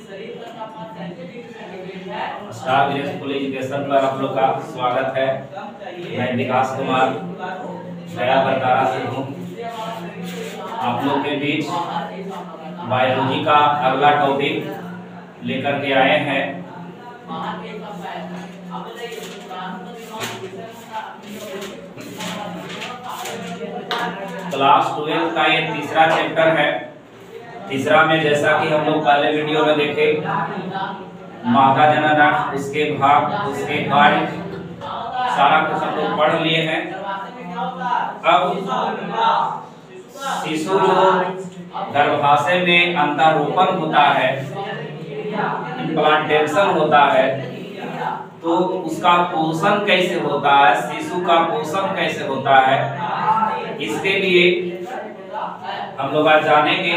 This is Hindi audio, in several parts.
स्टार ग्रेस स्कूल एजुकेशन पर आप लोग का स्वागत है। मैं विकास कुमार गया बरकारा से हूँ। आप लोग के बीच बायोलॉजी का अगला टॉपिक लेकर के आए हैं। क्लास 12 का ये तीसरा चैप्टर है। तीसरा में जैसा कि हम लोग पहले वीडियो में देखे, मादा जनन, उसके भाग, उसके कार्य, सारा कुछ हम लोग पढ़ लिए हैं। अब शिशु जो गर्भाशय में अंतरोपण होता है, इम्प्लांटेशन होता है, तो उसका पोषण कैसे होता है, शिशु का पोषण कैसे होता है, इसके लिए हम लोग आज जानेंगे।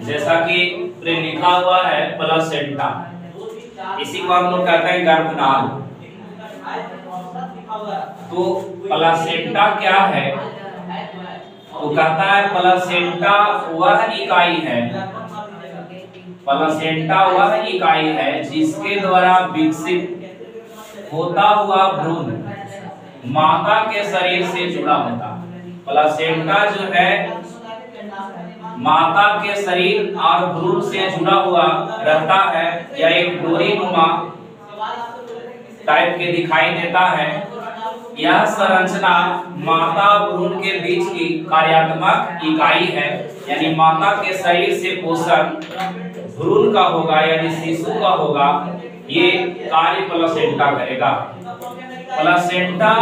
जैसा कि लिखा हुआ है प्लासेंटा, इसी को हम लोग कहते हैं गर्भनाल। तो प्लासेंटा क्या है? तो कहता है प्लासेंटा वह इकाई है, प्लासेंटा वह इकाई है जिसके द्वारा विकसित होता हुआ भ्रूण माता के शरीर से जुड़ा होता है। प्लासेंटा जो है माता के शरीर और भ्रूण से जुड़ा हुआ रहता है, या एक डोरीनुमा टाइप के दिखाई देता है। यह संरचना माता भ्रूण के बीच की कार्यात्मक इकाई है, यानी माता के शरीर से पोषण भ्रूण का होगा, यानी शिशु का होगा। ये कार्य प्लासेंटा करेगा। प्लासेंटा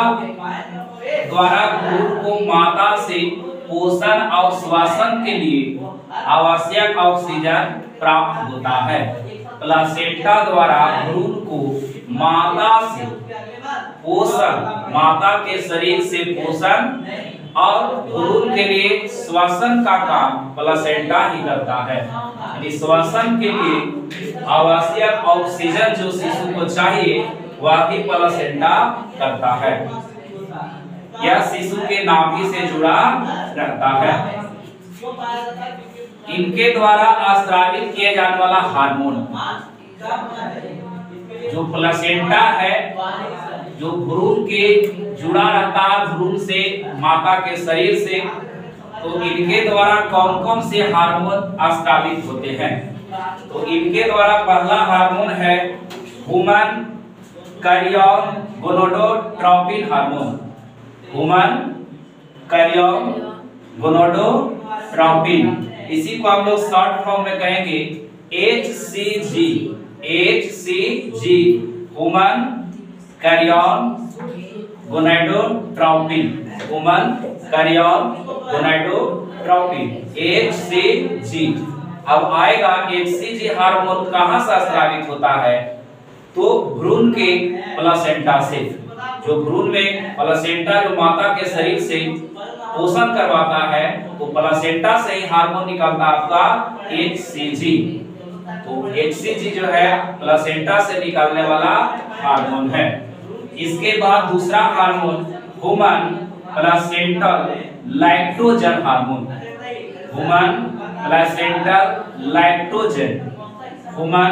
द्वारा भ्रूण को माता से पोषण और श्वसन के लिए आवश्यक ऑक्सीजन प्राप्त होता है। प्लासेंटा द्वारा भ्रूण को माता से पोषण, माता के शरीर से पोषण और भ्रूण के लिए श्वसन का काम प्लासेंटा ही करता है। यानी श्वसन के लिए आवश्यक ऑक्सीजन जो शिशु को चाहिए वह भी प्लासेंटा करता है। यह शिशु के नाभि से जुड़ा रहता है। इनके द्वारा स्रावित किए जाने वाला हार्मोन, जो प्लासेंटा है, जो भ्रूण के जुड़ा रहता है भ्रूण से माता के शरीर से, तो इनके द्वारा कौन कौन से हार्मोन स्रावित होते हैं? तो इनके द्वारा पहला हार्मोन है human chorionic gonadotropin hormone. Human chorionic gonadotropin, इसी को हम लोग शॉर्ट फॉर्म में कहेंगे HCG। HCG human chorionic gonadotropin, human chorionic gonadotropin HCG। अब आएगा HCG हार्मोन कहां से स्रावित होता है? तो भ्रूण के प्लासेंटा से। जो भ्रूण में प्लासेंटा जो माता के शरीर से पोषण करवाता है, तो प्लासेंटा से ही हार्मोन निकलता है आपका HCG। तो HCG जो है प्लासेंटा से निकलने वाला हार्मोन है। इसके बाद दूसरा hormone human placental lactogen hormone. Human placental lactogen, human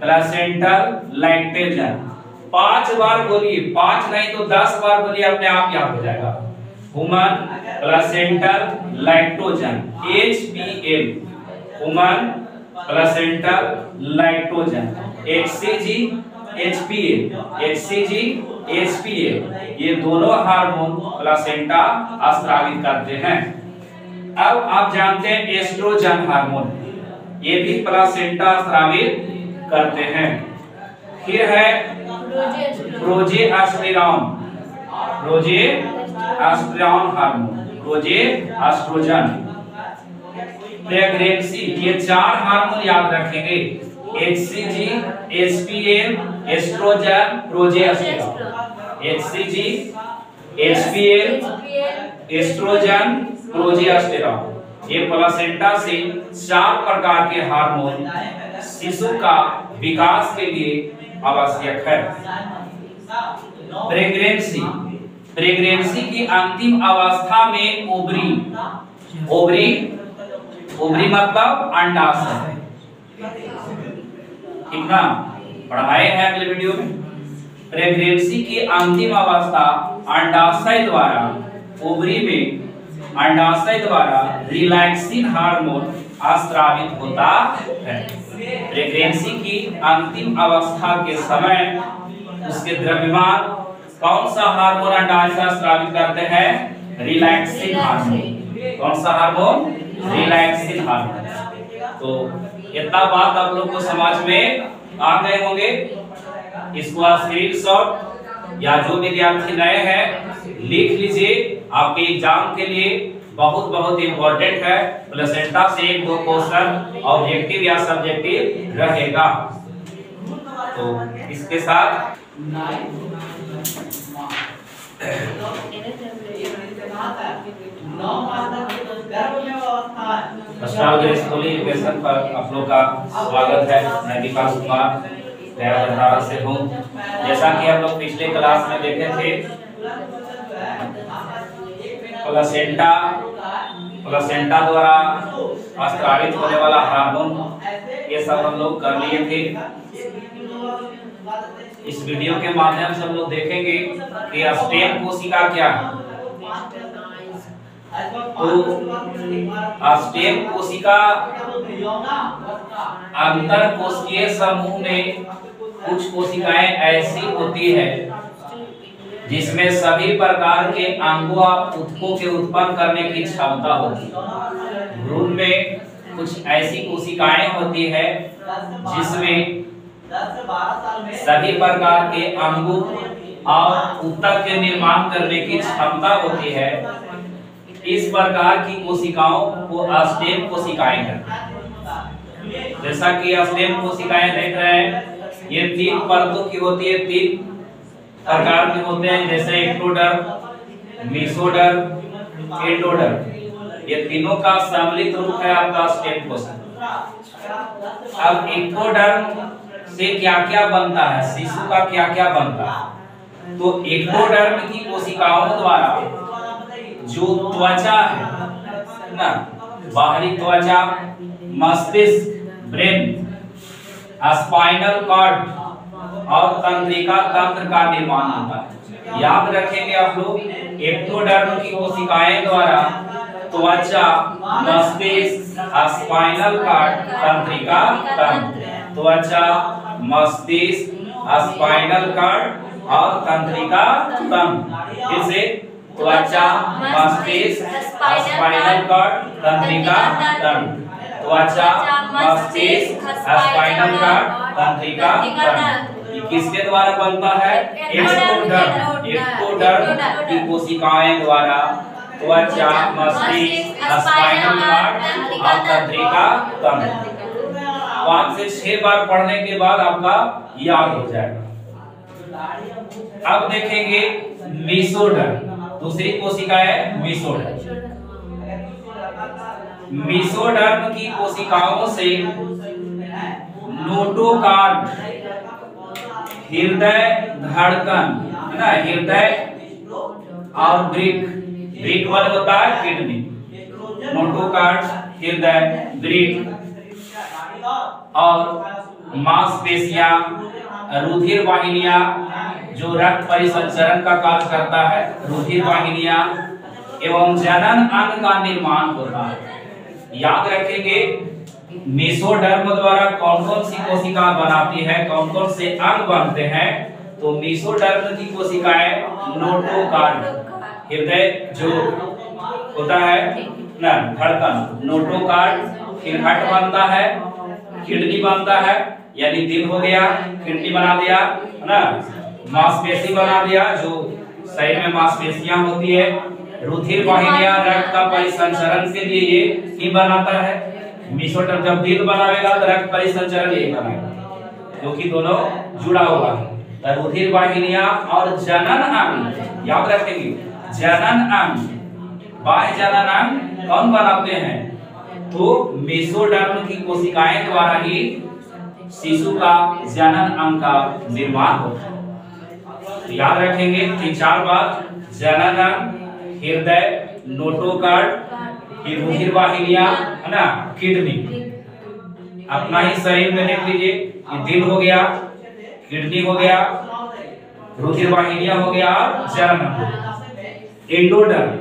placental lactogen. 5 बार बोलिए, 5 नहीं तो 10 बार बोलिए, अपने आप याद हो जाएगा। Human placental lactogen HPL, human placental lactogen HCG HPL, HCG HPL, ये दोनों हार्मोन प्लासेंटा स्रावित करते हैं। अब आप जानते हैं एस्ट्रोजन हार्मोन, ये भी प्लासेंटा स्रावित करते हैं। फिर है progesterone, progesterone hormone, progestogen, pregnancy. ये 4 हार्मोन याद रखेंगे, HCG HPL oestrogen progesterone. HCG HPL oestrogen progesterone, ये प्लासेंटा से 4 प्रकार के हार्मोन शिशु का विकास के लिए आवश्यक है। प्रेगनेंसी, प्रेगनेंसी की अंतिम अवस्था में ओवरी, ओवरी, ओवरी मतलब अंडाशय, ठीक ना, पढ़ाए हैं अगले वीडियो में। प्रेगनेंसी की अंतिम अवस्था अंडाशय द्वारा ओवरी में अंडाशय द्वारा रिलैक्सिन हार्मोन स्रावित होता है। प्रेगनेंसी की अंतिम अवस्था के समय उसके द्रव्यमान कौन सा हार्मोन अंडाशय स्रावित करते हैं? Relaxin hormone. कौन सा हार्मोन? Relaxin hormone. तो इतना बात आप लोग को समझ में आ गए होंगे। इसको आप स्क्रीनशॉट या जो विद्यार्थी नए हैं लिख लीजिए, आपके एग्जाम के लिए बहुत बहुत इंपॉर्टेंट है। प्लेसेंटा से 1-2 क्वेश्चन ऑब्जेक्टिव या सब्जेक्टिव रहेगा। तो इसके साथ स्कूल एजुकेशन पर आप लोग का स्वागत है। मैं विकास कुमार गया से हूँ। जैसा कि हम लोग पिछले क्लास में देखे थे, प्लेसेंटा द्वारा स्रावित होने वाला हार्मोन ये सब हम लोग कर लिए थे। इस वीडियो के माध्यम से हम लोग देखेंगे कि स्टेम कोशिका क्या है। तो स्टेम कोशिका अंतर कोशिकीय समूह में कुछ कोशिकाएं ऐसी होती है जिसमें सभी प्रकार के अंगों और ऊतकों के उत्पन्न करने की क्षमता होती है। भ्रूण में कुछ ऐसी कोशिकाएं होती है जिसमें सभी प्रकार के अंगों और ऊतक के निर्माण करने की क्षमता होती है। इस प्रकार की कोशिकाओं को स्टेम कोशिकाएं कहते हैं। जैसा कि स्टेम कोशिकाएं देख रहे हैं, ये 3 परतों की होती है, 3 प्रकार के होते हैं, जैसे एक्टोडर्म, मेसोडर्म, एंडोडर्म। ये तीनों का सम्मिलित रूप है आपका स्टेम कोशिका। अब एक्टोडर्म से क्या क्या बनता है, शिशु का क्या क्या बनता है? तो एक्टोडर्म की कोशिकाओं द्वारा जो त्वचा है ना, बाहरी त्वचा, मस्तिष्क, ब्रेन, स्पाइनल कॉर्ड और तंत्रिका तंत्र का निर्माण होता है। याद रखेंगे आप लोग, एक्टोडर्म की कोशिकाएं द्वारा त्वचा, मस्तिष्क, स्पाइनल कॉर्ड, तंत्रिका तंत्र, त्वचा, मस्तिष्क, स्पाइनल कॉर्ड और तंत्रिका तंत्र। इसे त्वचा, मस्तिष्क, स्पाइनल कॉर्ड, तंत्रिका तंत्र, त्वचा, मस्तिष्क, स्पाइनल कॉर्ड, तंत्रिका तंत्र। ये किसके द्वारा बनता है? एक्टोडर्म। एक्टोडर्म की कोशिकाएं द्वारा त्वचा, मस्तिष्क, स्पाइनल कॉर्ड और तंत्रिका तंत्र। 5 से 6 बार पढ़ने के बाद आपका याद हो जाएगा। अब देखेंगे मेसोडर्म। दूसरी कोशिका है मेसोडर्म। मेसोडर्म की कोशिकाओं से नोटोकार्ड, हृदय धड़कन है ना, हृदय और ब्रिक वाला होता है किडनी। नोटोकार्ड, हृदय, ब्रिक और मांसपेशियां, रुधिर वाहिनियां जो रक्त परिसंचरण का कार्य करता है, रुधिर वाहिनियां एवं जनन अंग का निर्माण होता है। याद रखेंगे मेसोडर्म द्वारा कौन कौन सी कोशिका बनाती है, कौन कौन से अंग बनते हैं। तो मेसोडर्म की कोशिकाएं नोटोकार्ड, हृदय जो होता है ना, धड़कन, नोटोकार्ड, फिर हार्ट बनता है, किडनी बनता है यानी दिल हो गया, किडनी बना दिया है ना, मांसपेशी बना दिया जो शरीर में मांसपेशियां होती है, रुधिर वाहिनियां रक्त का परिसंचरण के लिए ये ही बनाता है। मेसोडर्म जब दिल बनावेगा तो रक्त परिसंचरण यही बनाएगा, क्योंकि दोनों जुड़ा हुआ है। रुधिर वाहिनियां और जनन अंग याद रखेंगे, जनन अंग, बाह्य जनन अंग कौन बनाते हैं? तो मेसोडर्म की कोशिकाएं द्वारा ही शिशु का जनन अंग का निर्माण होता है। तो याद रखेंगे 3-4 बार, जनन अंग, हृदय, नोटोकार्ड, रुधिर वाहिनियां है ना, किडनी। अपना ही शरीर में देख लीजिए, ये दिल हो गया, किडनी हो गया, रुधिर वाहिनियां हो गया और जनन। एंडोडर्म,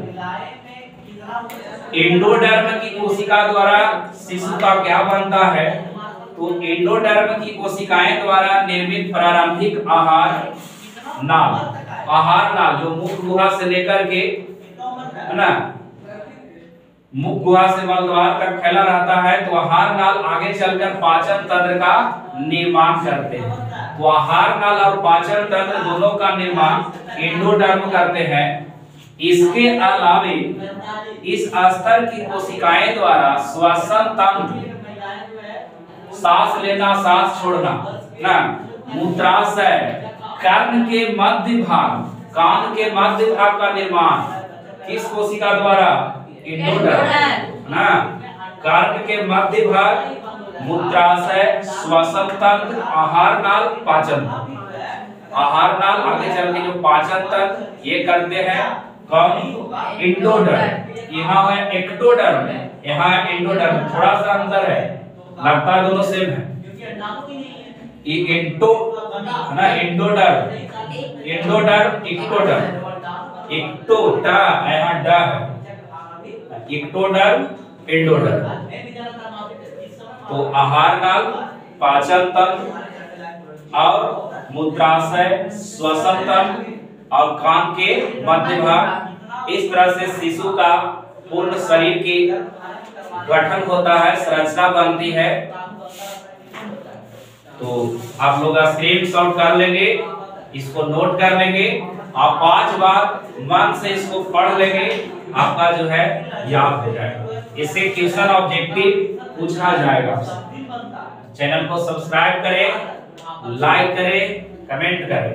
एंडोडर्म की कोशिका द्वारा शिशु का क्या बनता है? तो एंडोडर्म की कोशिकाएं द्वारा निर्मित प्रारंभिक आहार नाल, आहार नाल जो मुख गुहा से लेकर के है ना, मुख गुहा से मलद्वार तक फैला रहता है, तो आहार नाल आगे चलकर पाचन तंत्र का निर्माण करते हैं। तो आहार नाल और पाचन तंत्र दोनों का निर्माण एंडोडर्म करते हैं। इसके अलावे इस स्तर की कोशिकाएं द्वारा श्वसन तंत्र, सांस लेना सांस छोड़ना ना, मूत्राशय, कर्ण के मध्य भाग, कान के मध्य भाग का निर्माण किस कोशिका द्वारा? एंडोडर्म ना। कर्ण के मध्य भाग, मूत्राशय, श्वसन तंत्र, आहार नाल, पाचन तंत्र। आहार नाल आगे चल के जो पाचन तंत्र ये करते हैं कौन? एंडोडर्म। यहाँ है एक्टोडर्म, यहाँ है एंडोडर्म, थोड़ा सा अंतर है, लगता है दोनों सेम है। ये एंटो ना, एंडोडर्म, एंडोडर्म, एक्टोडर्म, एक्टोटा यहाँ डा है, एक्टोडर्म, एंडोडर्म। तो आहार नाल, पाचन तंत्र और मूत्राशय, श्वसन तंत्र और कान के मध्य भाग, इस तरह से शिशु का पूर्ण शरीर की गठन होता है, संरचना बनती है। तो आप लोग स्क्रीनशॉट कर लेंगे, इसको नोट कर लेंगे, आप 5 बार मन से इसको पढ़ लेंगे, आपका जो है याद हो जाएगा। इससे क्वेश्चन ऑब्जेक्टिव पूछा जाएगा। चैनल को सब्सक्राइब करें, लाइक करें, कमेंट करें,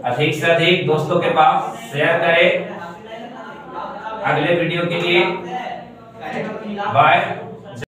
अधिक से अधिक दोस्तों के पास शेयर करें। अगले वीडियो के लिए बाय।